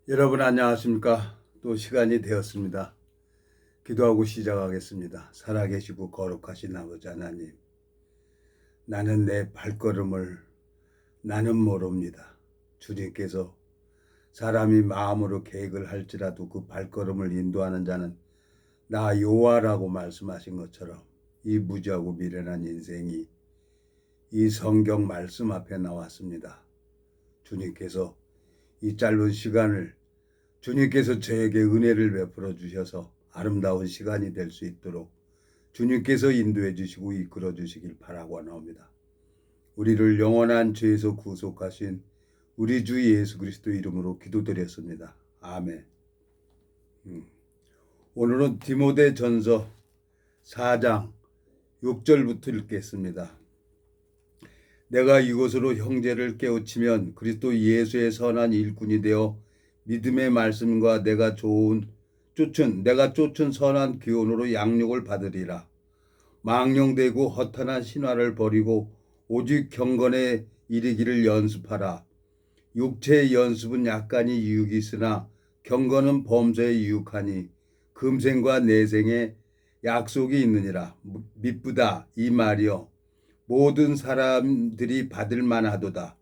여러분 안녕하십니까? 또 시간이 되었습니다. 기도하고 시작하겠습니다. 살아계시고 거룩하신 아버지 하나님, 나는 내 발걸음을 나는 모릅니다. 주님께서 사람이 마음으로 계획을 할지라도 그 발걸음을 인도하는 자는 나 여호와라고 말씀하신 것처럼 이 무지하고 미련한 인생이 이 성경 말씀 앞에 나왔습니다. 주님께서 이 짧은 시간을 주님께서 저에게 은혜를 베풀어 주셔서 아름다운 시간이 될 수 있도록 주님께서 인도해 주시고 이끌어 주시길 바라고 나옵니다. 우리를 영원한 죄에서 구속하신 우리 주 예수 그리스도 이름으로 기도드렸습니다. 아멘. 오늘은 디모데전서 4장 6절부터 읽겠습니다. 내가 이것으로 형제를 깨우치면 그리스도 예수의 선한 일꾼이 되어 믿음의 말씀과 내가 쫓은 선한 기원으로 양육을 받으리라. 망령되고 허탄한 신화를 버리고 오직 경건에 이르기를 연습하라. 육체의 연습은 약간이 유익이 있으나 경건은 범죄에 유익하니 금생과 내생에 약속이 있느니라. 미쁘다 이 말이여 모든 사람들이 받을 만하도다.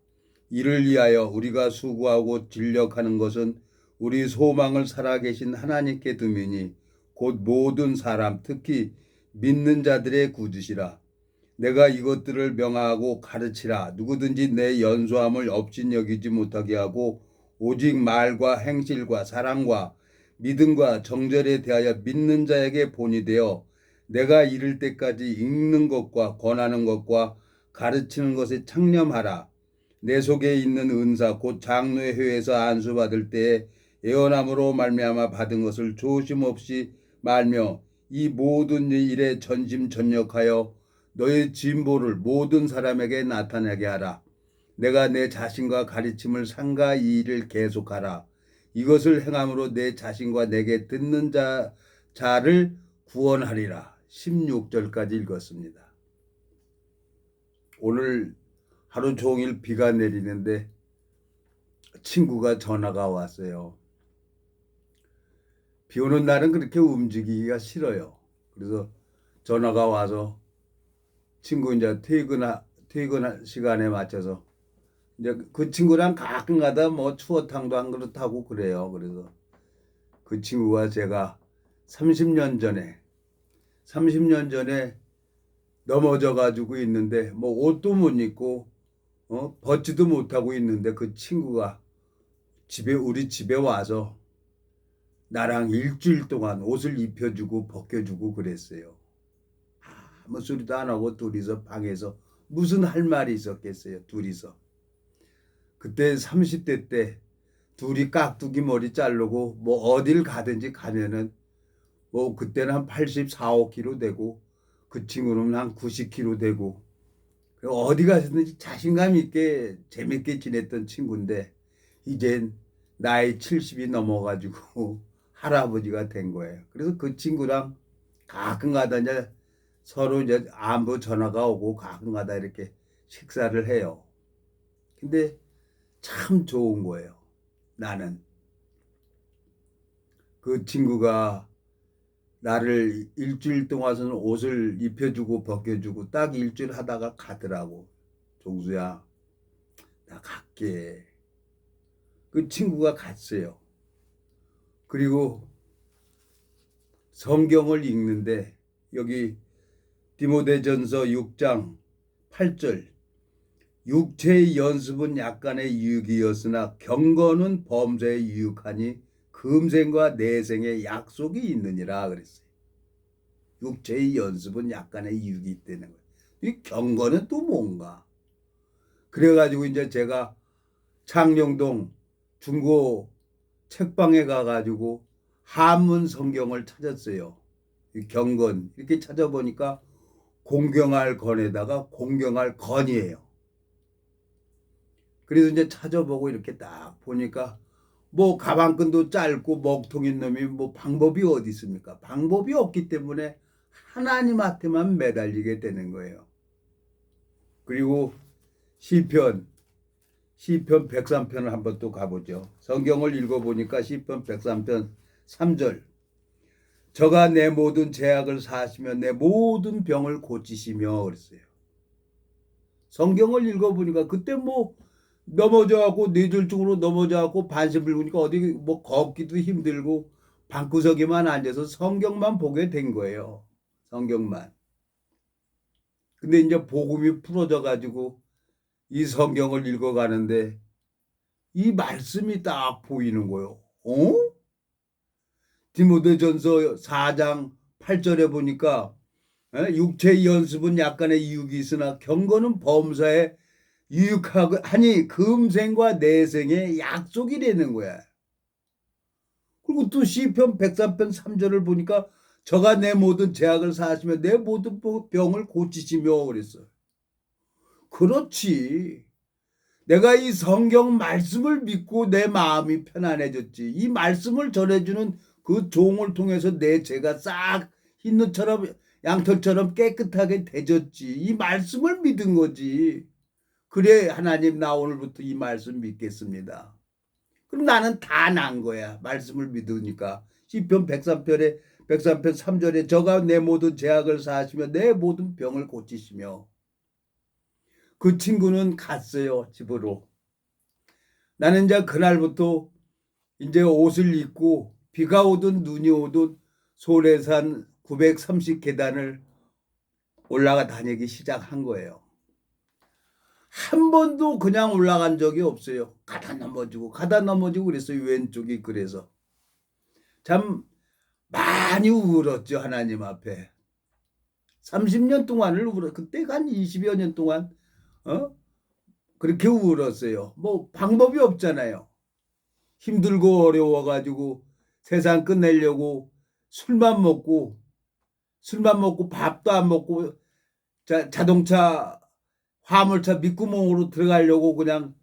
이를 위하여 우리가 수고하고 진력하는 것은 우리 소망을 살아계신 하나님께 둠이니 곧 모든 사람 특히 믿는 자들의 구주시라. 내가 이것들을 명하고 가르치라. 누구든지 내 연소함을 업신여기지 못하게 하고 오직 말과 행실과 사랑과 믿음과 정절에 대하여 믿는 자에게 본이 되어 내가 이를 때까지 읽는 것과 권하는 것과 가르치는 것에 창념하라. 내 속에 있는 은사 곧 장로의 회에서 안수받을 때에 예언함으로 말미암아 받은 것을 조심 없이 말며 이 모든 일에 전심전력하여 너의 진보를 모든 사람에게 나타내게 하라. 내가 내 자신과 가르침을 삼가 이 일을 계속하라. 이것을 행함으로 내 자신과 내게 듣는 자를 구원하리라. 16절까지 읽었습니다. 오늘 하루 종일 비가 내리는데 친구가 전화가 왔어요. 비 오는 날은 그렇게 움직이기가 싫어요. 그래서 전화가 와서 친구 이제 퇴근 시간에 맞춰서 이제 그 친구랑 가끔 가다 뭐 추어탕도 한 그릇 하고 그래요. 그래서 그 친구가 제가 30년 전에 넘어져 가지고 있는데 뭐 옷도 못 입고 벗지도 못하고 있는데 그 친구가 우리 집에 와서 나랑 일주일 동안 옷을 입혀주고 벗겨주고 그랬어요. 아무 소리도 안 하고 둘이서 방에서 무슨 할 말이 있었겠어요. 둘이서. 그때 30대 때 둘이 깍두기 머리 자르고 뭐 어딜 가든지 가면은 뭐 그때는 한 84, 5kg 되고 그 친구는 한 90kg 되고 어디 가서든지 자신감 있게 재밌게 지냈던 친구인데 이젠 나이 70이 넘어가지고 할아버지가 된 거예요. 그래서 그 친구랑 가끔 가다 이제 서로 이제 안부 전화가 오고 가끔 가다 이렇게 식사를 해요. 근데 참 좋은 거예요. 나는 그 친구가 나를 일주일 동안은 옷을 입혀주고 벗겨주고 딱 일주일 하다가 가더라고. 종수야, 나 갈게. 그 친구가 갔어요. 그리고 성경을 읽는데 여기 디모데전서 6장 8절 육체의 연습은 약간의 유익이었으나 경건은 범죄에 유익하니 금생과 내생에 약속이 있느니라 그랬어요. 육체의 연습은 약간의 유익이 있다는 거예요. 이 경건은 또 뭔가? 그래가지고 이제 제가 창녕동 중고 책방에 가가지고 한문 성경을 찾았어요. 이 경건 이렇게 찾아보니까 공경할 건에다가 공경할 건이에요. 그래서 이제 찾아보고 이렇게 딱 보니까 뭐 가방끈도 짧고 먹통인 놈이 뭐 방법이 어디 있습니까? 방법이 없기 때문에 하나님한테만 매달리게 되는 거예요. 그리고 시편 시편 103편을 한번 또 가보죠. 성경을 읽어보니까 시편 103편 3절. 저가 내 모든 죄악을 사하시며 내 모든 병을 고치시며 그랬어요. 성경을 읽어보니까 그때 뭐 넘어져갖고 뇌졸중으로 넘어져갖고 반신불 보니까 어디 뭐 걷기도 힘들고 방구석에만 앉아서 성경만 보게 된 거예요. 성경만. 근데 이제 복음이 풀어져 가지고 이 성경을 읽어가는데 이 말씀이 딱 보이는 거예요. 디모데전서 4장 8절에 보니까 육체의 연습은 약간의 유익이 있으나 경건은 범사에 유익하니 금생과 내생의 약속이라는 거야. 그리고 또 시편 103편 3절을 보니까 저가 내 모든 죄악을 사하시며 내 모든 병을 고치시며 그랬어요. 그렇지. 내가 이 성경 말씀을 믿고 내 마음이 편안해졌지. 이 말씀을 전해주는 그 종을 통해서 내 죄가 싹 흰눈처럼 양털처럼 깨끗하게 되졌지. 이 말씀을 믿은 거지. 그래 하나님 나 오늘부터 이 말씀 믿겠습니다. 그럼 나는 다 난 거야. 말씀을 믿으니까. 시편 103편에 103편 3절에 저가 내 모든 죄악을 사하시며 내 모든 병을 고치시며 그 친구는 갔어요. 집으로. 나는 이제 그날부터 이제 옷을 입고 비가 오든 눈이 오든 소래산 930계단을 올라가 다니기 시작한 거예요. 한 번도 그냥 올라간 적이 없어요. 가다 넘어지고 그랬어요. 왼쪽이. 그래서 참 많이 울었죠. 하나님 앞에 30년 동안을 그때가 한 20여 년 동안 그렇게 울었어요. 뭐 방법이 없잖아요. 힘들고 어려워가지고 세상 끝내려고 술만 먹고 밥도 안 먹고 자동차 화물차 밑구멍으로 들어가려고 그냥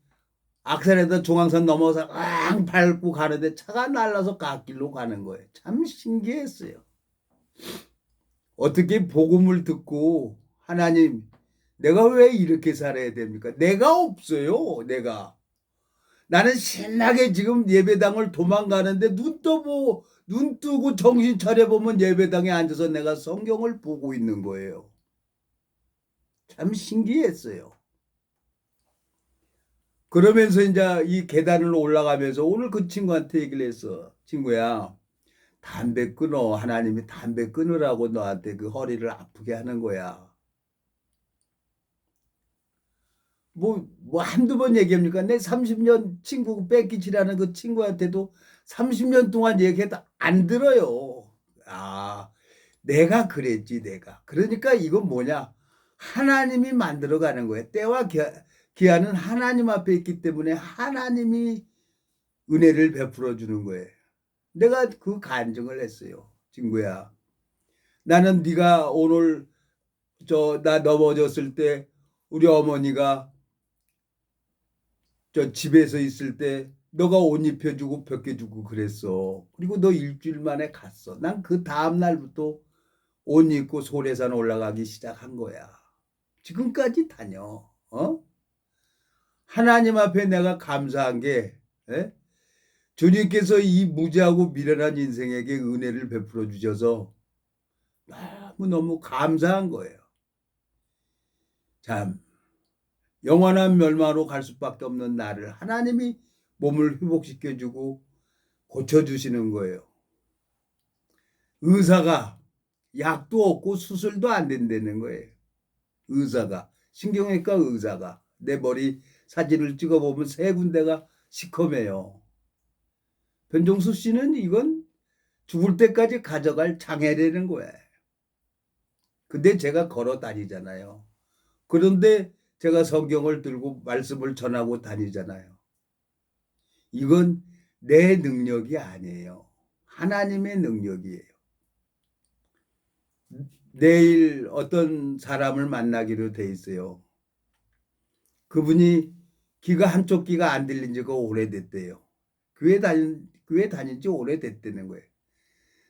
악셀에다 중앙선 넘어서 앙 밟고 가는데 차가 날라서 갓길로 가는 거예요. 참 신기했어요. 어떻게 복음을 듣고 하나님 내가 왜 이렇게 살아야 됩니까? 내가 없어요. 나는 신나게 지금 예배당을 도망가는데 눈 뜨고 정신 차려보면 예배당에 앉아서 내가 성경을 보고 있는 거예요. 참 신기했어요. 그러면서 이제 이 계단을 올라가면서 오늘 그 친구한테 얘기를 했어. 친구야, 담배 끊어. 하나님이 담배 끊으라고 너한테 그 허리를 아프게 하는 거야. 뭐 한두 번 얘기합니까? 내 30년 친구 뺏기치라는 그 친구한테도 30년 동안 얘기해도 안 들어요. 내가 그랬지, 내가. 그러니까 이건 뭐냐? 하나님이 만들어가는 거예요. 때와 기한은 하나님 앞에 있기 때문에 하나님이 은혜를 베풀어 주는 거예요. 내가 그 간증을 했어요. 친구야, 나는 네가 오늘 나 넘어졌을 때 우리 어머니가 집에서 있을 때 너가 옷 입혀주고 벗겨주고 그랬어. 그리고 너 일주일 만에 갔어. 난 그 다음 날부터 옷 입고 소래산 올라가기 시작한 거야. 지금까지 다녀. 하나님 앞에 내가 감사한 게 주님께서 이 무지하고 미련한 인생에게 은혜를 베풀어 주셔서 너무너무 감사한 거예요. 참 영원한 멸망으로 갈 수밖에 없는 나를 하나님이 몸을 회복시켜주고 고쳐주시는 거예요. 의사가 약도 없고 수술도 안 된다는 거예요. 의사가, 신경외과 의사가 내 머리 사진을 찍어보면 세 군데가 시커매요. 변종수 씨는 이건 죽을 때까지 가져갈 장애라는 거예요. 근데 제가 걸어 다니잖아요. 그런데 제가 성경을 들고 말씀을 전하고 다니잖아요. 이건 내 능력이 아니에요. 하나님의 능력이에요. 내일 어떤 사람을 만나기로 돼 있어요. 그분이 한쪽 귀가 안 들린 지가 오래됐대요. 교회 다닌 지 오래됐다는 거예요.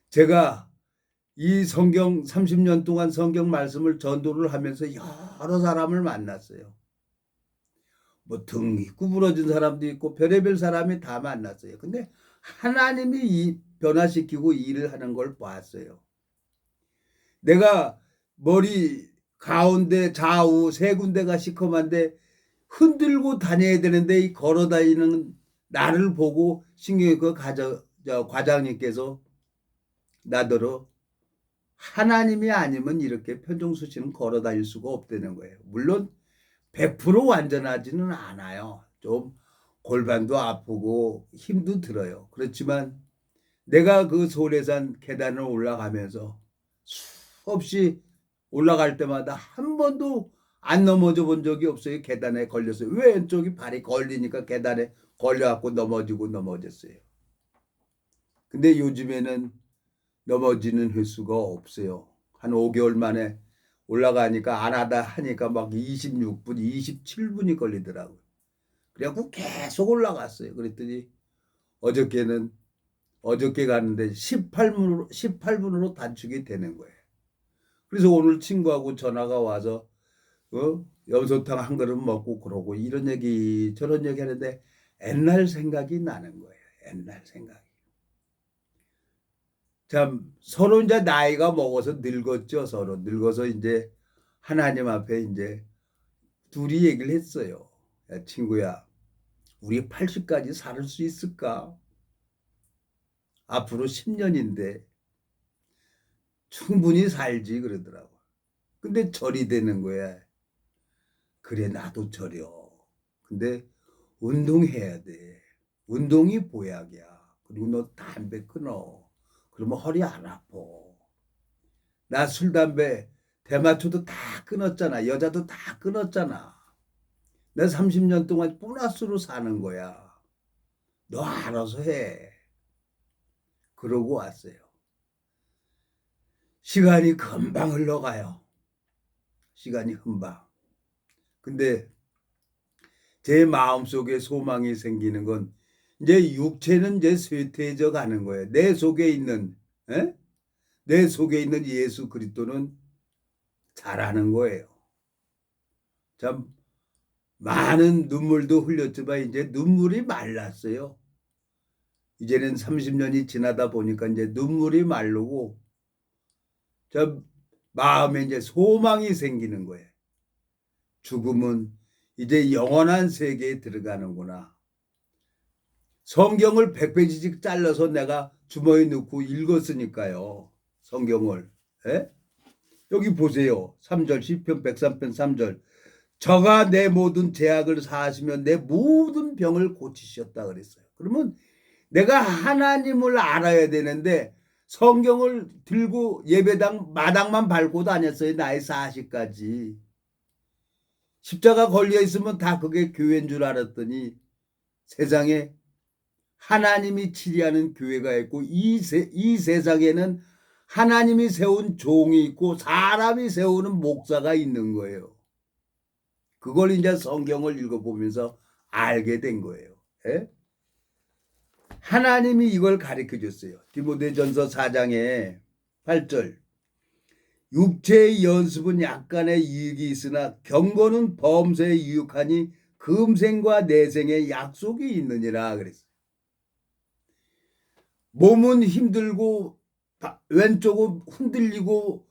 제가 이 성경 30년 동안 성경 말씀을 전도를 하면서 여러 사람을 만났어요. 뭐 등이 구부러진 사람도 있고 별의별 사람이 다 만났어요. 근데 하나님이 이 변화시키고 일을 하는 걸 봤어요. 내가 머리 가운데 좌우 세 군데가 시커먼데 흔들고 다녀야 되는데 이 걸어 다니는 나를 보고 과장님께서 나더러 하나님이 아니면 이렇게 편정수 씨는 걸어 다닐 수가 없다는 거예요. 물론 100% 완전하지는 않아요. 좀 골반도 아프고 힘도 들어요. 그렇지만 내가 그 소래산 계단을 올라가면서 수없이 올라갈 때마다 한 번도 안 넘어져 본 적이 없어요. 계단에 걸렸어요. 왼쪽이 발이 걸리니까 계단에 걸려갖고 넘어졌어요. 근데 요즘에는 넘어지는 횟수가 없어요. 한 5개월 만에 올라가니까 안 하다 하니까 막 26분, 27분이 걸리더라고요. 그래갖고 계속 올라갔어요. 그랬더니 어저께 갔는데 18분으로 단축이 되는 거예요. 그래서 오늘 친구하고 전화가 와서 염소탕 한 그릇 먹고 그러고 이런 얘기 저런 얘기 하는데 옛날 생각이 나는 거예요. 옛날 생각이. 참 서로 이제 나이가 먹어서 늙었죠. 서로 늙어서 이제 하나님 앞에 이제 둘이 얘기를 했어요. 야, 친구야, 우리 80까지 살 수 있을까? 앞으로 10년인데 충분히 살지 그러더라고. 근데 절이 되는 거야. 그래 나도 절여. 근데 운동해야 돼. 운동이 보약이야. 그리고 너 담배 끊어. 그러면 허리 안 아파. 나 술, 담배, 대마초도 다 끊었잖아. 여자도 다 끊었잖아. 내 30년 동안 보너스로 사는 거야. 너 알아서 해. 그러고 왔어요. 시간이 금방 흘러가요. 시간이 금방. 근데 제 마음속에 소망이 생기는 건 이제 육체는 이제 쇠퇴해져 가는 거예요. 내 속에 있는 예수 그리스도는 잘하는 거예요. 참 많은 눈물도 흘렸지만 이제 눈물이 말랐어요. 이제는 30년이 지나다 보니까 이제 눈물이 마르고 참 마음에 이제 소망이 생기는 거예요. 죽음은 이제 영원한 세계에 들어가는구나. 성경을 100페이지씩 잘라서 내가 주머니에 넣고 읽었으니까요. 성경을. 에? 여기 보세요. 3절 시편 103편 3절. 저가 내 모든 죄악을 사하시며 내 모든 병을 고치셨다 그랬어요. 그러면 내가 하나님을 알아야 되는데 성경을 들고 예배당 마당만 밟고 다녔어요. 나이 40까지. 십자가 걸려 있으면 다 그게 교회인 줄 알았더니 세상에 하나님이 치리하는 교회가 있고 이 세상에는 하나님이 세운 종이 있고 사람이 세우는 목사가 있는 거예요. 그걸 이제 성경을 읽어보면서 알게 된 거예요. 예? 하나님이 이걸 가르쳐 줬어요. 디모데전서 4장에 8절. 육체의 연습은 약간의 이익이 있으나 경건은 범사에 유익하니 금생과 내생의 약속이 있느니라 그랬어요. 몸은 힘들고 왼쪽은 흔들리고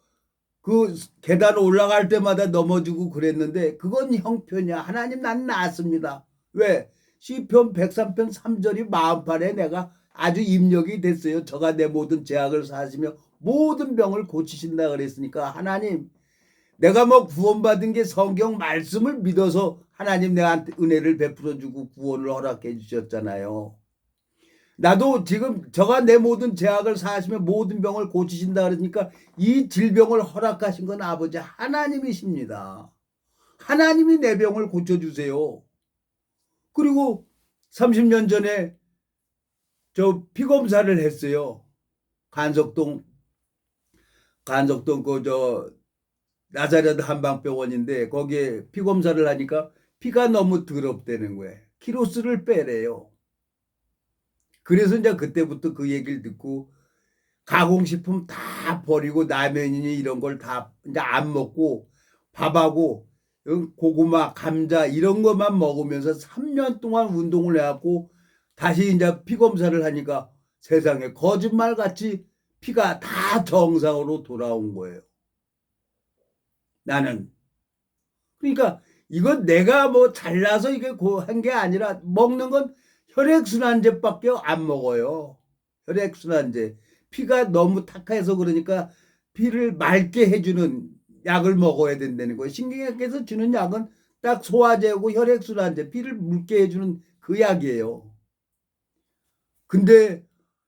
그 계단 올라갈 때마다 넘어지고 그랬는데 그건 형편이야. 하나님 난 낫습니다. 왜? 시편 103편 3절이 마음판에 내가 아주 입력이 됐어요. 저가 내 모든 죄악을 사하시며 모든 병을 고치신다 그랬으니까 하나님 내가 뭐 구원받은 게 성경 말씀을 믿어서 하나님 내한테 은혜를 베풀어 주고 구원을 허락해 주셨잖아요. 나도 지금 저가 내 모든 죄악을 사하시며 모든 병을 고치신다 그러니까 이 질병을 허락하신 건 아버지 하나님이십니다. 하나님이 내 병을 고쳐주세요. 그리고 30년 전에 저 피검사를 했어요. 간석동 그 나자렛 한방병원인데 거기에 피검사를 하니까 피가 너무 더럽다는 거예요. 키로수를 빼래요. 그래서 이제 그때부터 그 얘기를 듣고 가공식품 다 버리고 라면이니 이런 걸 다 이제 안 먹고 밥하고 고구마, 감자 이런 것만 먹으면서 3년 동안 운동을 해갖고 다시 이제 피 검사를 하니까 세상에 거짓말같이 피가 다 정상으로 돌아온 거예요. 나는. 그러니까 이건 내가 뭐 잘나서 이게 한 게 아니라 먹는 건 혈액순환제밖에 안 먹어요. 혈액순환제. 피가 너무 탁해서 그러니까 피를 맑게 해주는 약을 먹어야 된다는 거예요. 신경학에서 주는 약은 딱 소화제고 혈액순환제, 피를 묽게 해주는 그 약이에요. 근데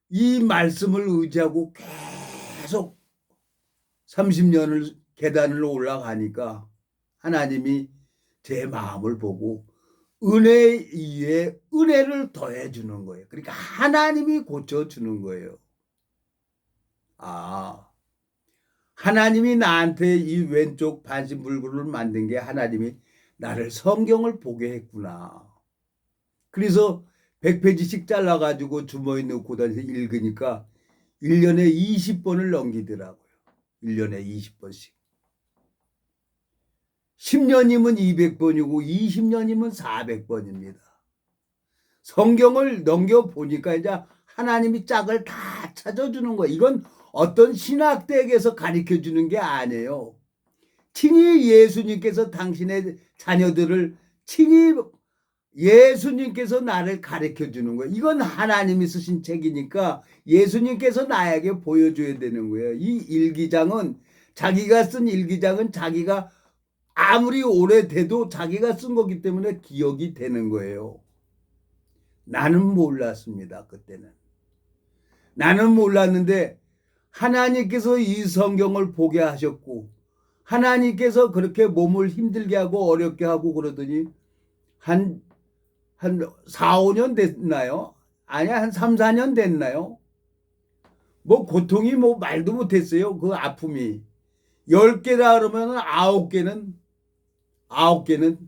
이 말씀을 의지하고 계속 30년을 계단을 올라가니까 하나님이 제 마음을 보고 은혜 위에 은혜를 더해주는 거예요. 그러니까 하나님이 고쳐주는 거예요. 아, 하나님이 나한테 이 왼쪽 반신불구를 만든 게 하나님이 나를 성경을 보게 했구나. 그래서 100페이지씩 잘라가지고 주머니 넣고 다니서 읽으니까 1년에 20번을 넘기더라고요. 1년에 20번씩. 10년이면 200번이고 20년이면 400번입니다. 성경을 넘겨보니까 이제 하나님이 짝을 다 찾아주는 거예요. 이건 어떤 신학대에서 가르쳐 주는 게 아니에요. 친히 예수님께서 당신의 자녀들을 친히 예수님께서 나를 가르쳐 주는 거예요. 이건 하나님이 쓰신 책이니까 예수님께서 나에게 보여줘야 되는 거예요. 이 일기장은 자기가 쓴 일기장은 자기가 아무리 오래돼도 자기가 쓴 거기 때문에 기억이 되는 거예요. 나는 몰랐습니다. 그때는. 나는 몰랐는데 하나님께서 이 성경을 보게 하셨고 하나님께서 그렇게 몸을 힘들게 하고 어렵게 하고 그러더니 한 4, 5년 됐나요? 아니야, 한 3, 4년 됐나요? 뭐 고통이 뭐 말도 못했어요. 그 아픔이. 10개다 그러면 9개는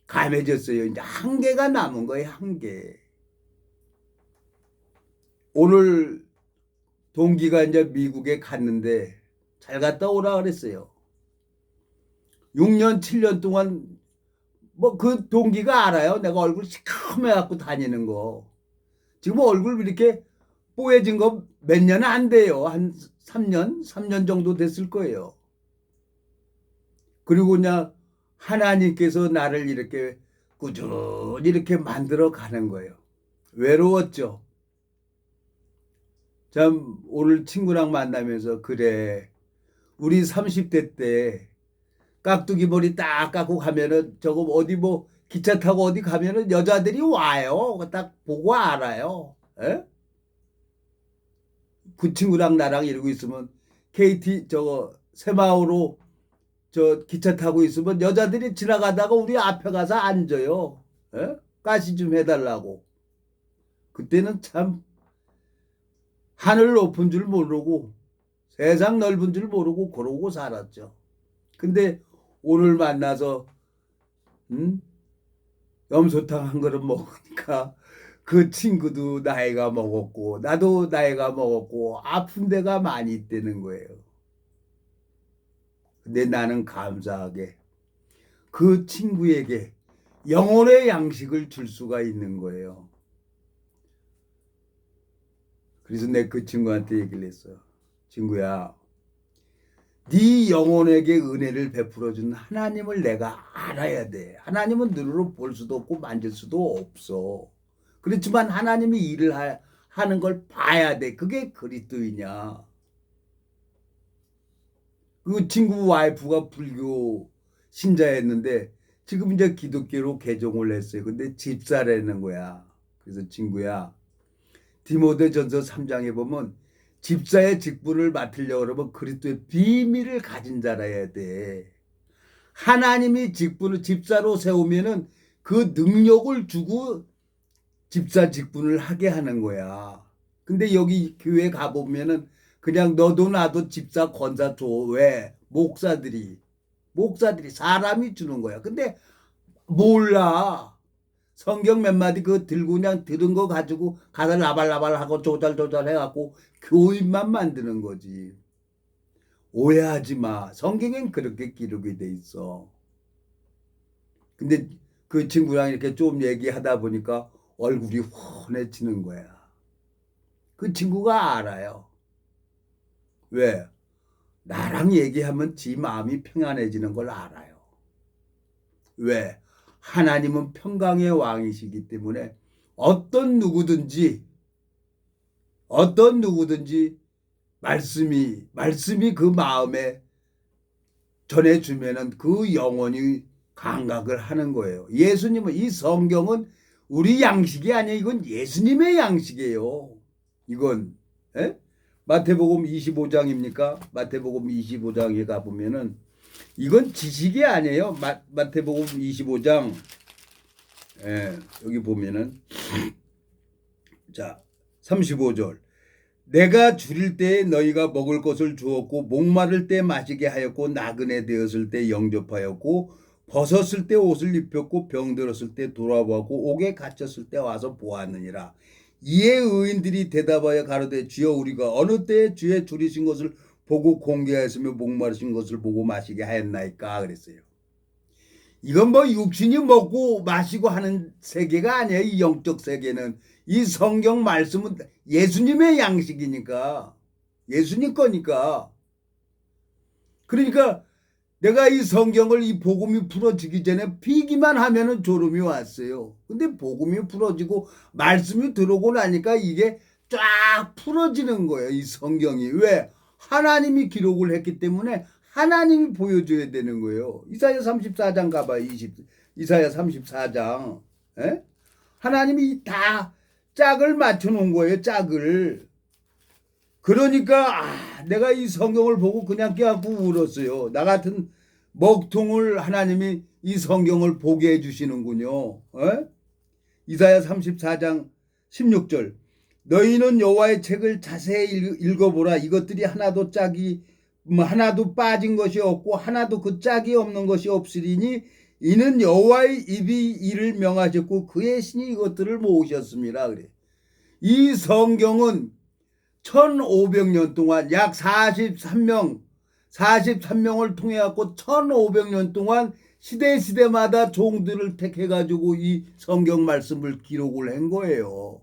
감해졌어요. 이제 1개가 남은 거예요. 1개. 오늘 동기가 이제 미국에 갔는데 잘 갔다 오라 그랬어요. 6년, 7년 동안 뭐 그 동기가 알아요. 내가 얼굴 시커매 갖고 다니는 거. 지금 얼굴 이렇게 뽀얘진 거 몇 년은 안 돼요. 한 3년 정도 됐을 거예요. 그리고 그냥 하나님께서 나를 이렇게 꾸준히 이렇게 만들어 가는 거예요. 외로웠죠. 참 오늘 친구랑 만나면서 그래 우리 30대 때 깍두기 머리 딱 깎고 가면은 저거 어디 뭐 기차 타고 어디 가면은 여자들이 와요. 딱 보고 알아요. 에? 그 친구랑 나랑 이러고 있으면 KT 저거 새마을로 저 기차 타고 있으면 여자들이 지나가다가 우리 앞에 가서 앉아요. 에? 가시 좀 해달라고. 그때는 참 하늘 높은 줄 모르고 세상 넓은 줄 모르고 그러고 살았죠. 근데 오늘 만나서 염소탕 한 그릇 먹으니까 그 친구도 나이가 먹었고 나도 나이가 먹었고 아픈 데가 많이 있다는 거예요. 근데 나는 감사하게 그 친구에게 영혼의 양식을 줄 수가 있는 거예요. 그래서 내 그 친구한테 얘기를 했어요. 친구야, 네 영혼에게 은혜를 베풀어 준 하나님을 내가 알아야 돼. 하나님은 눈으로 볼 수도 없고 만질 수도 없어. 그렇지만 하나님이 일을 하는 걸 봐야 돼. 그게 그리스도이냐. 그 친구 와이프가 불교 신자였는데 지금 이제 기독교로 개종을 했어요. 근데 집사라는 거야. 그래서 친구야, 디모데전서 3장에 보면 집사의 직분을 맡으려고 그러면 그리스도의 비밀을 가진 자라야 돼. 하나님이 직분을 집사로 세우면은 그 능력을 주고 집사 직분을 하게 하는 거야. 근데 여기 교회 가보면은 그냥 너도 나도 집사 권사 줘. 왜? 목사들이 사람이 주는 거야. 근데 몰라. 성경 몇 마디 그거 들고 그냥 들은 거 가지고 가서 라발라발하고 조잘조잘 해갖고 교인만 만드는 거지. 오해하지 마. 성경엔 그렇게 기록이 돼 있어. 근데 그 친구랑 이렇게 좀 얘기하다 보니까 얼굴이 훤해지는 거야. 그 친구가 알아요. 왜? 나랑 얘기하면 지 마음이 평안해지는 걸 알아요. 왜? 하나님은 평강의 왕이시기 때문에 어떤 누구든지 말씀이 그 마음에 전해주면은 그 영혼이 감각을 하는 거예요. 예수님은 이 성경은 우리 양식이 아니에요. 이건 예수님의 양식이에요. 이건 에? 마태복음 25장입니까? 마태복음 25장에 가보면은 이건 지식이 아니에요. 마태복음 25장 여기 보면은 자 35절 내가 줄일 때에 너희가 먹을 것을 주었고 목마를 때 마시게 하였고 나그네 되었을 때 영접하였고 벗었을 때 옷을 입혔고 병들었을 때 돌아보았고 옥에 갇혔을 때 와서 보았느니라. 이에 의인들이 대답하여 가로되 주여 우리가 어느 때에 주의 줄이신 것을 보고 공개하였으며 목마르신 것을 보고 마시게 하였나이까 그랬어요. 이건 뭐 육신이 먹고 마시고 하는 세계가 아니에요. 이 영적 세계는. 이 성경 말씀은 예수님의 양식이니까. 예수님 거니까. 그러니까 내가 이 성경을 이 복음이 풀어지기 전에 비기만 하면은 졸음이 왔어요. 근데 복음이 풀어지고 말씀이 들어오고 나니까 이게 쫙 풀어지는 거예요. 이 성경이. 왜? 하나님이 기록을 했기 때문에 하나님이 보여줘야 되는 거예요. 이사야 34장 가봐요. 이사야 34장. 에? 하나님이 다 짝을 맞춰놓은 거예요. 짝을. 그러니까 내가 이 성경을 보고 그냥 깨갖고 울었어요. 나 같은 먹통을 하나님이 이 성경을 보게 해주시는군요. 에? 이사야 34장 16절 너희는 여호와의 책을 자세히 읽어보라. 이것들이 하나도 하나도 빠진 것이 없고 하나도 그 짝이 없는 것이 없으리니 이는 여호와의 입이 이를 명하셨고 그의 신이 이것들을 모으셨습니다. 그래. 이 성경은 1500년 동안 약 43명을 통해 갖고 1500년 동안 시대마다 종들을 택해 가지고 이 성경 말씀을 기록을 한 거예요.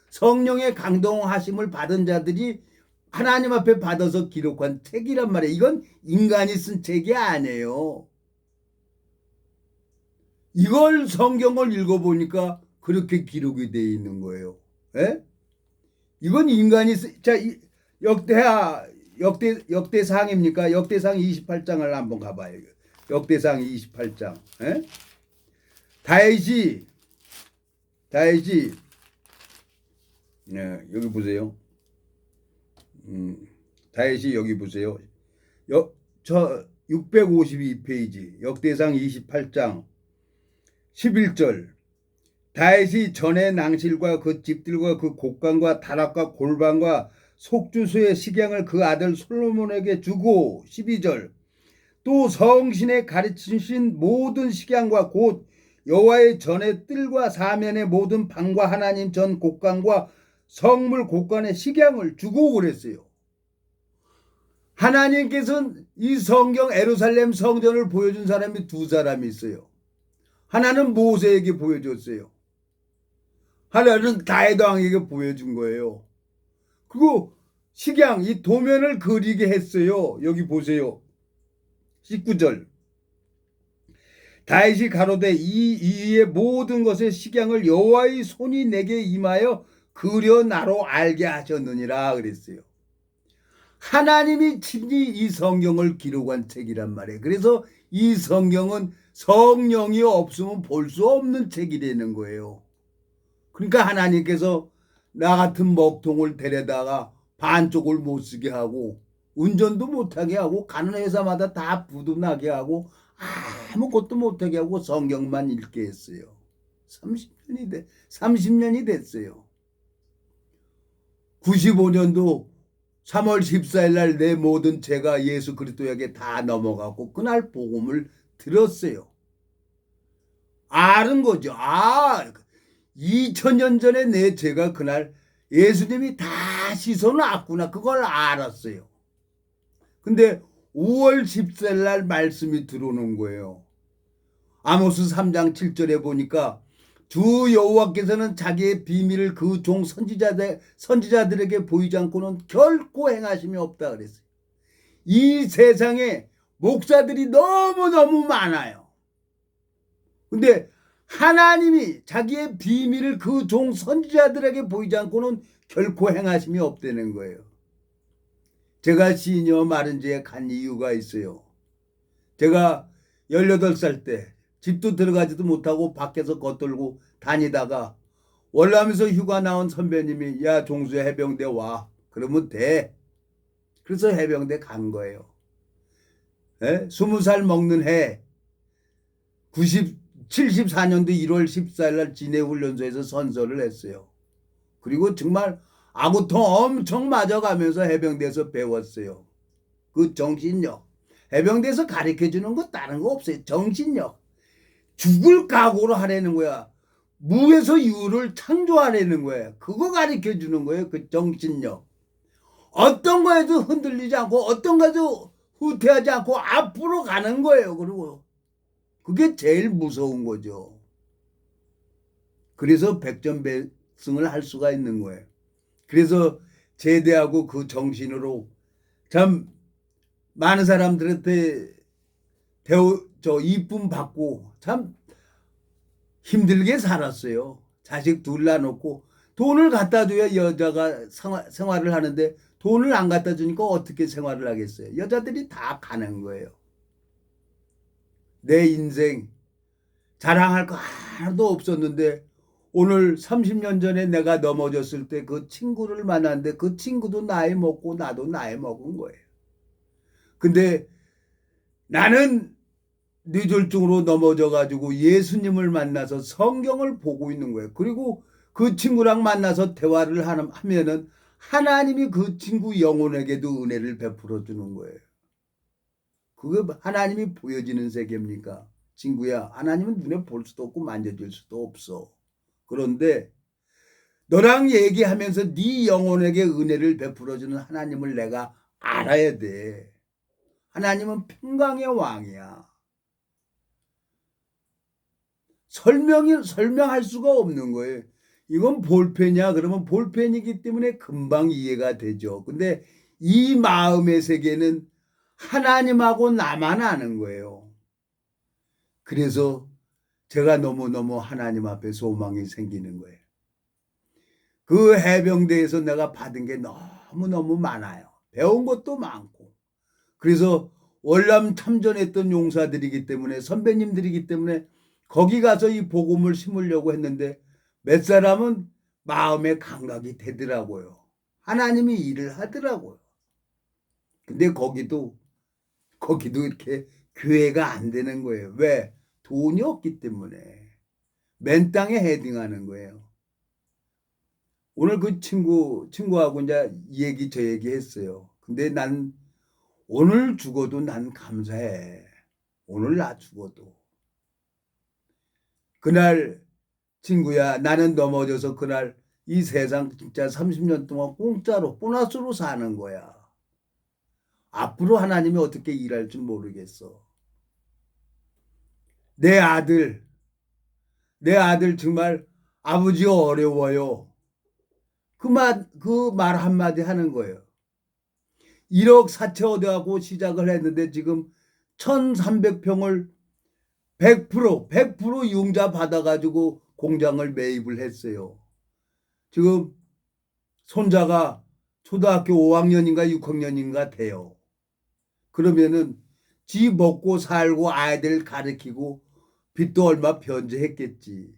성령의 강동하심을 받은 자들이 하나님 앞에 받아서 기록한 책이란 말이에요. 이건 인간이 쓴 책이 아니에요. 이걸 성경을 읽어보니까 그렇게 기록이 되어 있는 거예요. 에? 이건 인간이 자 역대상입니까? 역대상 28장을 한번 가봐요. 역대상 28장. 에? 다윗이 여기 보세요. 다윗이 여기 보세요. 저 652페이지 역대상 28장 11절 다윗이 전에 낭실과 그 집들과 그 곡간과 다락과 골방과 속주소의 식양을 그 아들 솔로몬에게 주고 12절 또 성신에 가르치신 모든 식양과 곧 여호와의 전의 뜰과 사면의 모든 방과 하나님 전 곡간과 성물 곡간의 식양을 주고 그랬어요. 하나님께서는 이 성경 예루살렘 성전을 보여준 사람이 두 사람이 있어요. 하나는 모세에게 보여줬어요. 하나는 다윗 왕에게 보여준 거예요. 그리고 식양 이 도면을 그리게 했어요. 여기 보세요. 19절 다윗이 가로되 이 위의 모든 것의 식양을 여호와의 손이 내게 임하여 그려 나로 알게 하셨느니라 그랬어요. 하나님이 친히 이 성경을 기록한 책이란 말이에요. 그래서 이 성경은 성령이 없으면 볼 수 없는 책이라는 거예요. 그러니까 하나님께서 나 같은 먹통을 데려다가 반쪽을 못 쓰게 하고 운전도 못하게 하고 가는 회사마다 다 부도나게 하고 아무것도 못하게 하고 성경만 읽게 했어요. 30년이 됐어요. 95년도 3월 14일 날 내 모든 죄가 예수 그리스도에게 다 넘어가고 그날 복음을 들었어요. 아는 거죠. 2000년 전에 내 죄가 그날 예수님이 다 씻어놨구나. 그걸 알았어요. 근데 5월 14일 날 말씀이 들어오는 거예요. 아모스 3장 7절에 보니까 주 여호와께서는 자기의 비밀을 그 종 선지자들에게 보이지 않고는 결코 행하심이 없다 그랬어요. 이 세상에 목사들이 너무너무 많아요. 근데 하나님이 자기의 비밀을 그 종 선지자들에게 보이지 않고는 결코 행하심이 없다는 거예요. 제가 시니어 마른지에 간 이유가 있어요. 제가 18살 때 집도 들어가지도 못하고 밖에서 겉돌고 다니다가 월남에서 휴가 나온 선배님이 야 종수 해병대 와 그러면 돼. 그래서 해병대 간 거예요. 20살 먹는 해 74년도 1월 14일 날 진해훈련소에서 선서를 했어요. 그리고 정말 아구통 엄청 맞아가면서 해병대에서 배웠어요. 그 정신력. 해병대에서 가르쳐주는 거 다른 거 없어요. 정신력. 죽을 각오로 하라는 거야. 무에서 유를 창조하라는 거예요. 그거 가르쳐주는 거예요. 그 정신력. 어떤 거에도 흔들리지 않고 어떤 거에도 후퇴하지 않고 앞으로 가는 거예요. 그리고 그게 제일 무서운 거죠. 그래서 백전백승을 할 수가 있는 거예요. 그래서 제대하고 그 정신으로 참 많은 사람들한테 이쁨 받고 참 힘들게 살았어요. 자식 둘 낳아놓고 돈을 갖다 줘야 여자가 생활을 하는데 돈을 안 갖다 주니까 어떻게 생활을 하겠어요. 여자들이 다 가는 거예요. 내 인생 자랑할 거 하나도 없었는데 오늘 30년 전에 내가 넘어졌을 때 그 친구를 만났는데 그 친구도 나이 먹고 나도 나이 먹은 거예요. 근데 나는 뇌졸중으로 넘어져가지고 예수님을 만나서 성경을 보고 있는 거예요. 그리고 그 친구랑 만나서 대화를 하면은 하나님이 그 친구 영혼에게도 은혜를 베풀어 주는 거예요. 그게 하나님이 보여지는 세계입니까? 친구야, 하나님은 눈에 볼 수도 없고 만져질 수도 없어. 그런데 너랑 얘기하면서 네 영혼에게 은혜를 베풀어주는 하나님을 내가 알아야 돼. 하나님은 평강의 왕이야. 설명할 수가 없는 거예요. 이건 볼펜이야. 그러면 볼펜이기 때문에 금방 이해가 되죠. 근데 이 마음의 세계는 하나님하고 나만 아는 거예요. 그래서 제가 너무너무 하나님 앞에 소망이 생기는 거예요. 그 해병대에서 내가 받은 게 너무너무 많아요. 배운 것도 많고. 그래서 월남 참전했던 용사들이기 때문에 선배님들이기 때문에 거기 가서 이 복음을 심으려고 했는데 몇 사람은 마음의 감각이 되더라고요. 하나님이 일을 하더라고요. 근데 거기도 이렇게 교회가 안 되는 거예요. 왜? 돈이 없기 때문에. 맨 땅에 헤딩하는 거예요. 오늘 그 친구하고 이제 저 얘기 했어요. 근데 난 오늘 죽어도 난 감사해. 오늘 나 죽어도. 그날 친구야, 나는 넘어져서 그날 이 세상 진짜 30년 동안 공짜로 보너스로 사는 거야. 앞으로 하나님이 어떻게 일할 줄 모르겠어. 내 아들 정말 아버지 어려워요. 그 말 한마디 하는 거예요. 1억 사채 얻어가고 시작을 했는데 지금 1300평을 100% 융자 받아가지고 공장을 매입을 했어요. 지금 손자가 초등학교 5학년인가 6학년인가 돼요. 그러면은 지 먹고 살고 아이들 가르치고 빚도 얼마 변제했겠지.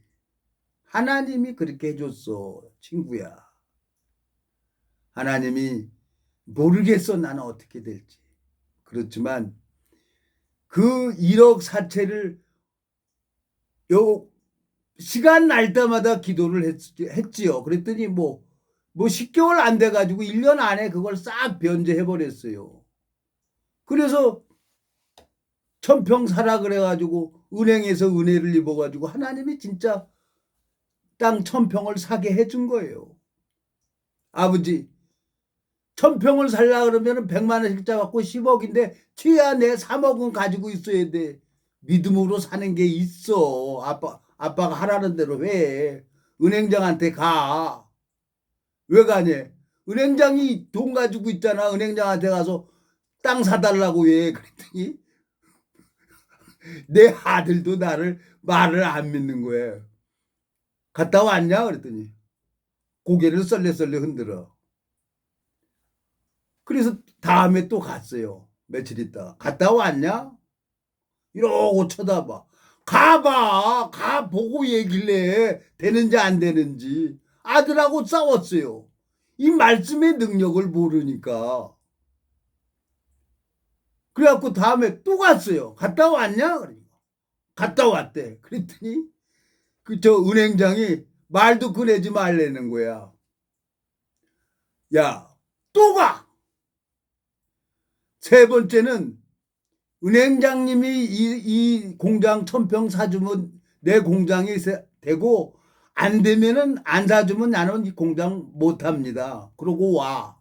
하나님이 그렇게 해줬어, 친구야. 하나님이 모르겠어, 나는 어떻게 될지. 그렇지만 그 1억 사채를 시간 날 때마다 기도를 했지요. 그랬더니 뭐 10개월 안 돼가지고 1년 안에 그걸 싹 변제해버렸어요. 그래서 천평 사라 그래가지고 은행에서 은혜를 입어가지고 하나님이 진짜 땅 1000평을 사게 해준 거예요. 아버지 1000평을 살라 그러면 100만 원씩 잡았고 10억인데 최야 내 3억은 가지고 있어야 돼. 믿음으로 사는 게 있어. 아빠가 하라는 대로 해. 은행장한테 가. 왜 가니? 은행장이 돈 가지고 있잖아. 은행장한테 가서 땅 사달라고 해. 그랬더니 내 아들도 나를 말을 안 믿는 거예요. 갔다 왔냐? 그랬더니 고개를 썰레썰레 흔들어. 그래서 다음에 또 갔어요. 며칠 있다가. 갔다 왔냐? 이러고 쳐다봐. 가봐. 가보고 얘기를 해. 되는지 안 되는지. 아들하고 싸웠어요. 이 말씀의 능력을 모르니까. 그래갖고 다음에 또 갔어요. 갔다 왔냐? 그러니까. 갔다 왔대. 그랬더니 저 은행장이 말도 꺼내지 말라는 거야. 야, 또 가! 세 번째는 은행장님이 이 공장 1000평 사주면 내 공장이 되고 안 되면은 안 사주면 나는 이 공장 못 합니다. 그러고 와.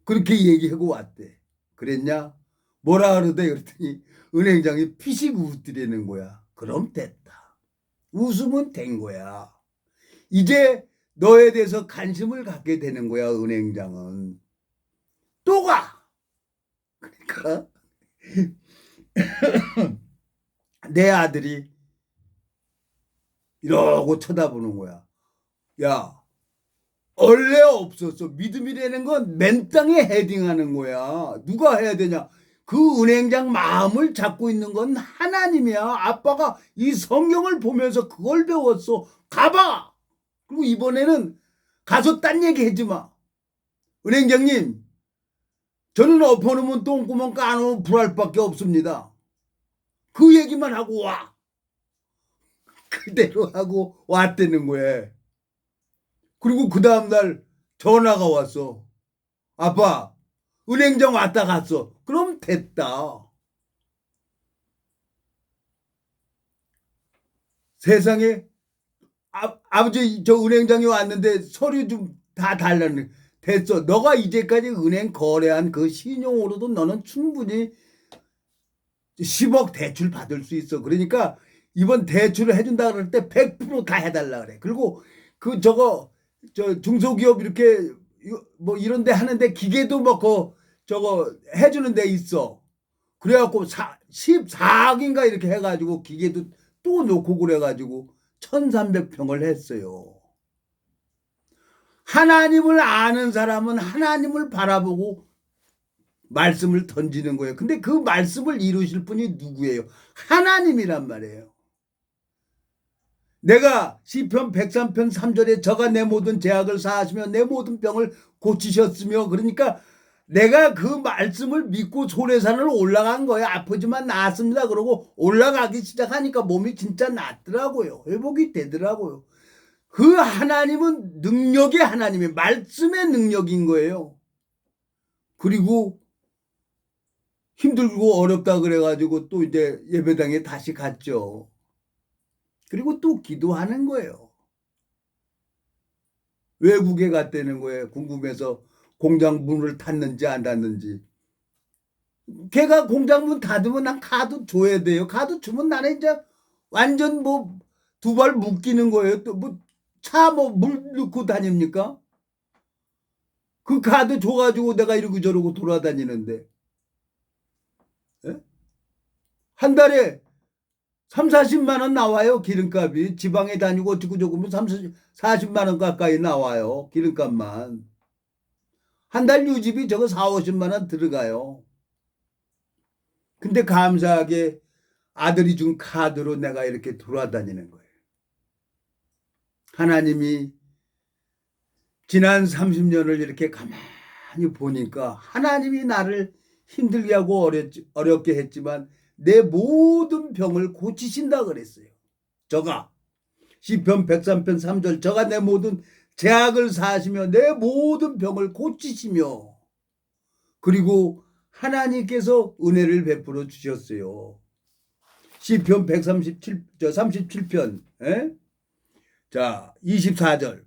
그렇게 얘기하고 왔대. 그랬냐? 뭐라 그러대? 그랬더니 은행장이 피식 웃더라는 거야. 그럼 됐다. 웃으면 된 거야. 이제 너에 대해서 관심을 갖게 되는 거야, 은행장은. 또 가! 그러니까 내 아들이 이러고 쳐다보는 거야. 야, 원래 없었어. 믿음이라는 건 맨 땅에 헤딩하는 거야. 누가 해야 되냐? 그 은행장 마음을 잡고 있는 건 하나님이야. 아빠가 이 성경을 보면서 그걸 배웠어. 가봐! 그리고 이번에는 가서 딴 얘기 하지 마. 은행장님, 저는 엎어놓으면 똥구멍 까놓으면 불알 밖에 없습니다. 그 얘기만 하고 와. 그대로 하고 왔다는 거야. 그리고 그 다음날 전화가 왔어. 아빠, 은행장 왔다 갔어. 그럼 됐다. 세상에 아버지 저 은행장에 왔는데 서류 좀 다 달라는. 됐어. 너가 이제까지 은행 거래한 그 신용으로도 너는 충분히 10억 대출 받을 수 있어. 그러니까 이번 대출을 해준다 그럴 때 100% 다 해달라 그래. 그리고 그 저 중소기업 이렇게 뭐 이런 데 하는데 기계도 뭐 저거 해주는 데 있어. 그래갖고 14억인가 이렇게 해가지고 기계도 또 놓고 그래가지고 1300평을 했어요. 하나님을 아는 사람은 하나님을 바라보고 말씀을 던지는 거예요. 근데 그 말씀을 이루실 분이 누구예요? 하나님이란 말이에요. 내가 시편 103편 3절에 저가 내 모든 죄악을 사하시며 내 모든 병을 고치셨으며, 그러니까 내가 그 말씀을 믿고 소래산을 올라간 거예요. 아프지만 나았습니다. 그러고 올라가기 시작하니까 몸이 진짜 낫더라고요. 회복이 되더라고요. 그 하나님은 능력의 하나님이 말씀의 능력인 거예요. 그리고 힘들고 어렵다 그래가지고 또 이제 예배당에 다시 갔죠. 그리고 또 기도하는 거예요. 외국에 갔다는 거예요. 궁금해서 공장 문을 닫는지 안 닫는지. 걔가 공장 문 닫으면 난 카드 줘야 돼요. 카드 주면 나는 이제 완전 뭐 두 발 묶이는 거예요. 또 뭐 차 뭐 물 넣고 다닙니까? 그 카드 줘가지고 내가 이러고 저러고 돌아다니는데. 예? 한 달에 3, 40만 원 나와요. 기름값이. 지방에 다니고 어쩌고 저쩌고 40만 원 가까이 나와요. 기름값만. 한 달 유지비 저거 4, 50만 원 들어가요. 근데 감사하게 아들이 준 카드로 내가 이렇게 돌아다니는 거예요. 하나님이 지난 30년을 이렇게 가만히 보니까 하나님이 나를 힘들게 하고 어렵게 했지만 내 모든 병을 고치신다 그랬어요. 저가 시편 103편 3절 저가 내 모든 죄악을 사하시며 내 모든 병을 고치시며, 그리고 하나님께서 은혜를 베풀어 주셨어요. 시편 37편 자 24절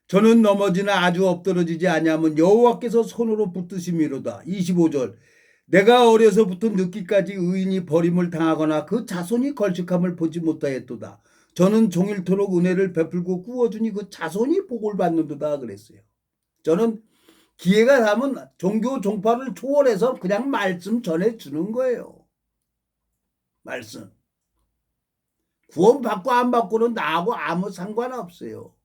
저는 넘어지나 아주 엎드러지지 아니하면 여호와께서 손으로 붙드심이로다. 25절 내가 어려서부터 늙기까지 의인이 버림을 당하거나 그 자손이 걸쭉함을 보지 못하였도다. 저는 종일토록 은혜를 베풀고 구워주니 그 자손이 복을 받는도다 그랬어요. 저는 기회가 닿으면 종교 종파를 초월해서 그냥 말씀 전해주는 거예요. 말씀. 구원받고 안 받고는 나하고 아무 상관없어요.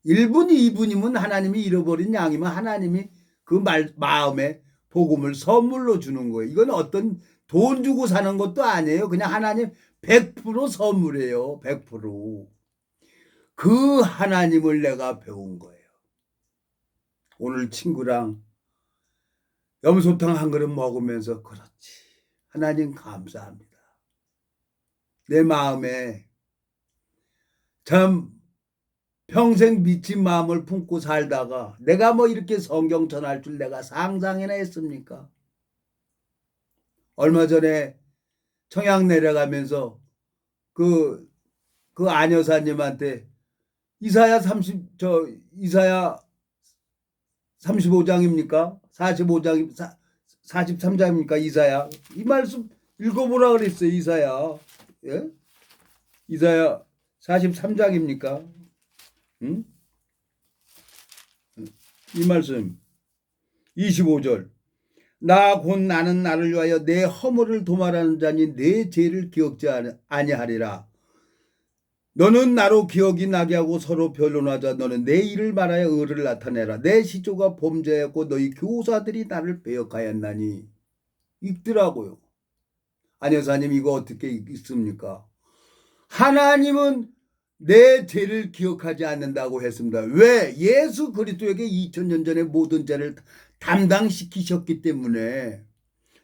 1분, 2분이면 하나님이 잃어버린 양이면 하나님이 그 마음에 복음을 선물로 주는 거예요. 이건 어떤 돈 주고 사는 것도 아니에요. 그냥 하나님 100% 선물이에요. 100%. 그 하나님을 내가 배운 거예요. 오늘 친구랑 염소탕 한 그릇 먹으면서 그렇지. 하나님 감사합니다. 내 마음에 참 평생 미친 마음을 품고 살다가 내가 뭐 이렇게 성경 전할 줄 내가 상상이나 했습니까? 얼마 전에 청양 내려가면서 그 안여사님한테 이사야 35장입니까? 43장입니까? 이사야. 이 말씀 읽어보라 그랬어요. 이사야. 예? 이사야 43장입니까? 응? 이 말씀 25절. 나 곧 나는 나를 위하여 내 허물을 도말하는 자니 내 죄를 기억지 아니하리라. 너는 나로 기억이 나게 하고 서로 변론하자. 너는 내 일을 말하여 의를 나타내라. 내 시조가 범죄였고 너희 교사들이 나를 배역하였나니. 읽더라고요. 안여사님 이거 어떻게 읽습니까? 하나님은 내 죄를 기억하지 않는다고 했습니다. 왜? 예수 그리스도에게 2000년 전에 모든 죄를 담당시키셨기 때문에.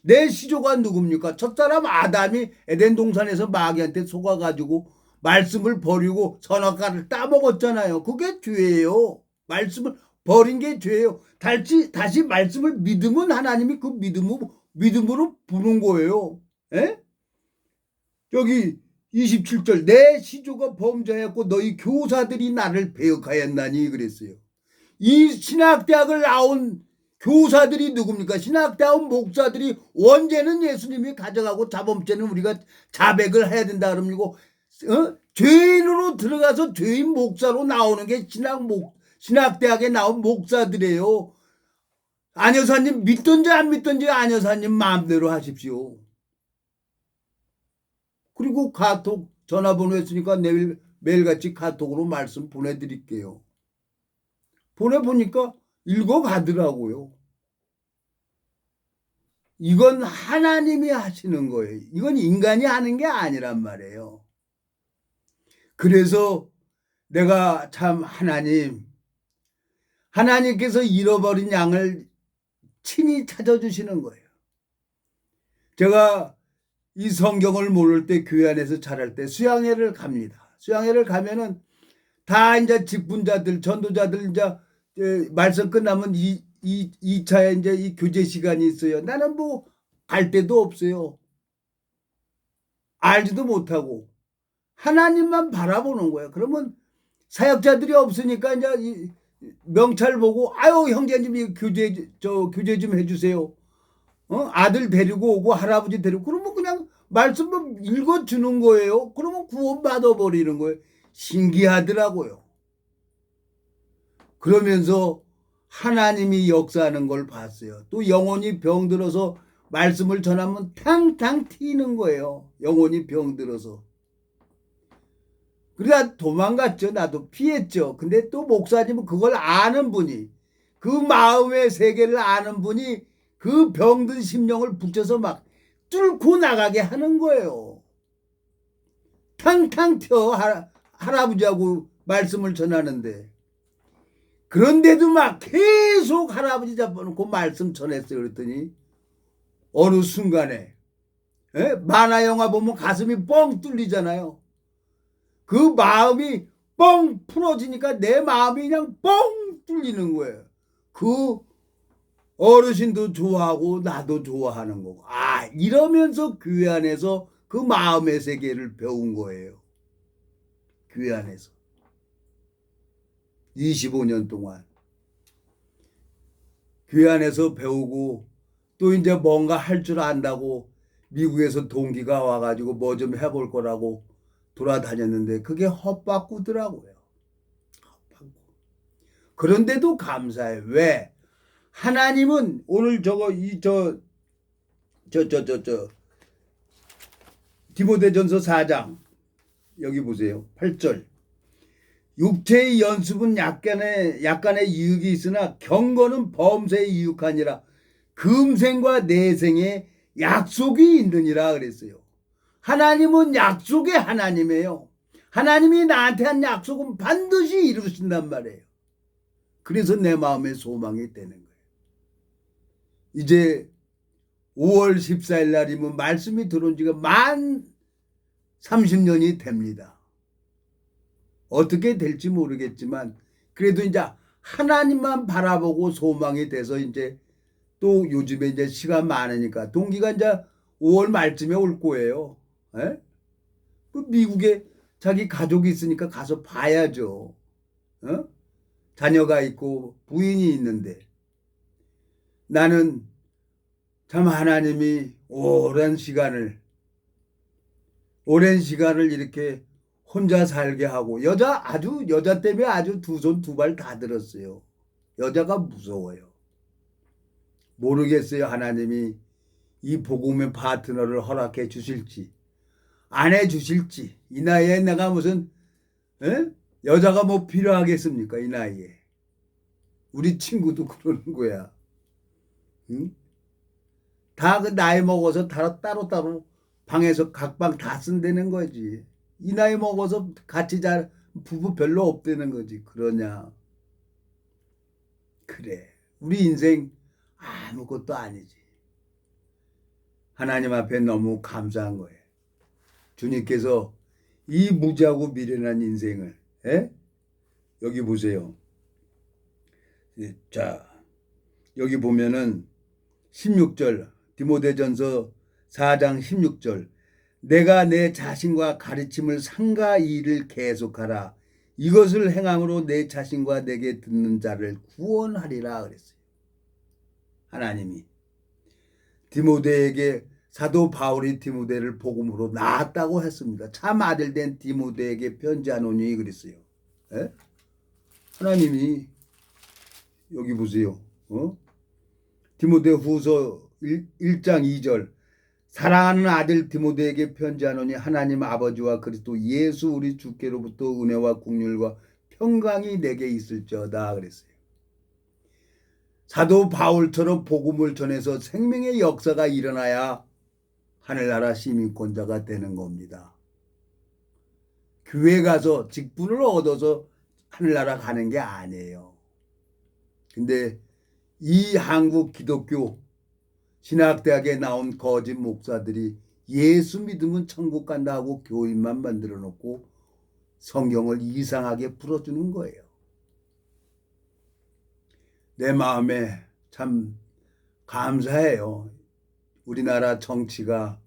내 시조가 누굽니까? 첫사람 아담이 에덴 동산에서 마귀한테 속아가지고 말씀을 버리고 선악과를 따먹었잖아요. 그게 죄예요. 말씀을 버린 게 죄예요. 다시 말씀을 믿으면 하나님이 그 믿음으로 부는 거예요. 에? 여기 27절 내 시조가 범죄했고 너희 교사들이 나를 배역하였나니 그랬어요. 이 신학대학을 나온 교사들이 누굽니까? 신학대학 목사들이 원죄는 예수님이 가져가고 자범죄는 우리가 자백을 해야 된다 그러고 죄인으로 들어가서 죄인 목사로 나오는 게 신학대학에 나온 목사들이에요. 안여사님 믿든지 안 믿든지 안여사님 마음대로 하십시오. 그리고 카톡 전화번호 했으니까 매일같이 카톡으로 말씀 보내드릴게요. 보내보니까 읽어가더라고요. 이건 하나님이 하시는 거예요. 이건 인간이 하는 게 아니란 말이에요. 그래서 내가 참 하나님께서 잃어버린 양을 친히 찾아주시는 거예요. 제가 이 성경을 모를 때 교회 안에서 자랄 때 수양회를 갑니다. 수양회를 가면은 다 이제 직분자들, 전도자들 이제 말씀 끝나면 2차에 이제 이 교제 시간이 있어요. 나는 뭐 갈 데도 없어요. 알지도 못하고 하나님만 바라보는 거예요. 그러면 사역자들이 없으니까 이제 명찰 보고 아유 형제님 교제 좀 해주세요. 아들 데리고 오고 할아버지 데리고 그러면 그냥 말씀을 읽어주는 거예요. 그러면 구원 받아버리는 거예요. 신기하더라고요. 그러면서 하나님이 역사하는 걸 봤어요. 또 영혼이 병들어서 말씀을 전하면 탕탕 튀는 거예요. 영혼이 병들어서. 그래야 도망갔죠. 나도 피했죠. 근데 또 목사님은 그걸 아는 분이 그 마음의 세계를 아는 분이 그 병든 심령을 붙여서 막 뚫고 나가게 하는 거예요. 탕탕 튀어 할아버지하고 말씀을 전하는데 그런데도 막 계속 할아버지 잡아놓고 말씀 전했어요. 그랬더니 어느 순간에 만화 영화 보면 가슴이 뻥 뚫리잖아요. 그 마음이 뻥 풀어지니까 내 마음이 그냥 뻥 뚫리는 거예요. 그 어르신도 좋아하고 나도 좋아하는 거고. 이러면서 교회 안에서 그 마음의 세계를 배운 거예요. 교회 안에서. 25년 동안. 교회 안에서 배우고 또 이제 뭔가 할 줄 안다고 미국에서 동기가 와가지고 뭐 좀 해볼 거라고 돌아다녔는데 그게 헛바꾸더라고요. 헛바꾸. 그런데도 감사해. 왜? 하나님은 오늘 디모데전서 4장 여기 보세요. 8절. 육체의 연습은 약간의 유익이 있으나 경건은 범사에 유익하니라. 금생과 내생에 약속이 있느니라 그랬어요. 하나님은 약속의 하나님이에요. 하나님이 나한테 한 약속은 반드시 이루신단 말이에요. 그래서 내 마음에 소망이 되는 거예요. 이제 5월 14일 날이면 말씀이 들어온 지가 만 30년이 됩니다. 어떻게 될지 모르겠지만 그래도 이제 하나님만 바라보고 소망이 돼서 이제 또 요즘에 이제 시간 많으니까 동기가 이제 5월 말쯤에 올 거예요. 에? 그 미국에 자기 가족이 있으니까 가서 봐야죠. 어? 자녀가 있고 부인이 있는데 나는 참 하나님이 오랜 시간을 이렇게 혼자 살게 하고 여자 때문에 아주 두 손 두 발 다 들었어요. 여자가 무서워요. 모르겠어요. 하나님이 이 복음의 파트너를 허락해 주실지 안 해 주실지. 이 나이에 내가 무슨 여자가 뭐 필요하겠습니까? 이 나이에. 우리 친구도 그러는 거야. 응? 다 그 나이 먹어서 따로 방에서 각방 다 쓴다는 거지. 이 나이 먹어서 같이 잘 부부 별로 없다는 거지. 그러냐? 그래. 우리 인생 아무것도 아니지. 하나님 앞에 너무 감사한 거예요. 주님께서 이 무지하고 미련한 인생을 여기 보세요. 자, 여기 보면은 16절 디모데전서 4장 16절 내가 내 자신과 가르침을 삼가 이 일을 계속하라. 이것을 행함으로 내 자신과 내게 듣는 자를 구원하리라 그랬어요. 하나님이 디모데에게 사도 바울이 디모데를 복음으로 낳았다고 했습니다. 참 아들 된 디모데에게 편지하노니 그랬어요. 에? 하나님이 여기 보세요. 디모데 후서 1장 2절 사랑하는 아들 디모데에게 편지하노니 하나님 아버지와 그리스도 예수 우리 주께로부터 은혜와 긍휼과 평강이 내게 있을지어다 그랬어요. 사도 바울처럼 복음을 전해서 생명의 역사가 일어나야 하늘나라 시민권자가 되는 겁니다. 교회 가서 직분을 얻어서 하늘나라 가는 게 아니에요. 근데 이 한국 기독교 신학대학에 나온 거짓 목사들이 예수 믿으면 천국 간다 하고 교인만 만들어 놓고 성경을 이상하게 풀어주는 거예요. 내 마음에 참 감사해요. 우리나라 정치가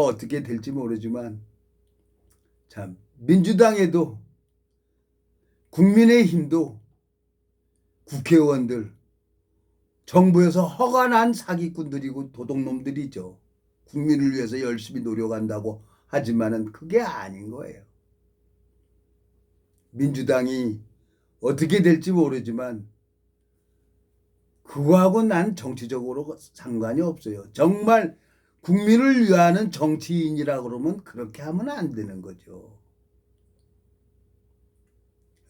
어떻게 될지 모르지만 참 민주당에도 국민의힘도 국회의원들 정부에서 허가난 사기꾼들이고 도둑놈들이죠. 국민을 위해서 열심히 노력한다고 하지만은 그게 아닌 거예요. 민주당이 어떻게 될지 모르지만 그거하고 난 정치적으로 상관이 없어요. 정말 국민을 위하는 정치인이라 그러면 그렇게 하면 안 되는 거죠.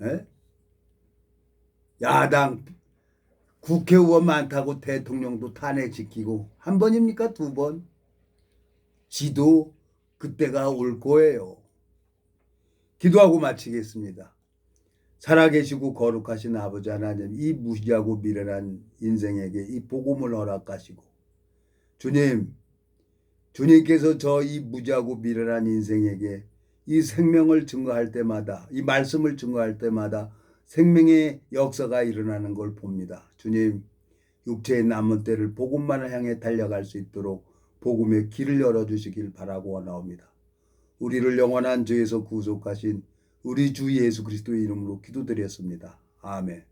에? 야당 국회의원 많다고 대통령도 탄핵시키고 한 번입니까? 두 번? 지도 그때가 올 거예요. 기도하고 마치겠습니다. 살아계시고 거룩하신 아버지 하나님, 이 무지하고 미련한 인생에게 이 복음을 허락하시고 주님께서 저 이 무지하고 미련한 인생에게 이 생명을 증거할 때마다 이 말씀을 증거할 때마다 생명의 역사가 일어나는 걸 봅니다. 주님, 육체의 남은 때를 복음만을 향해 달려갈 수 있도록 복음의 길을 열어주시길 바라고 원하옵니다. 우리를 영원한 죄에서 구속하신 우리 주 예수 그리스도의 이름으로 기도드렸습니다. 아멘.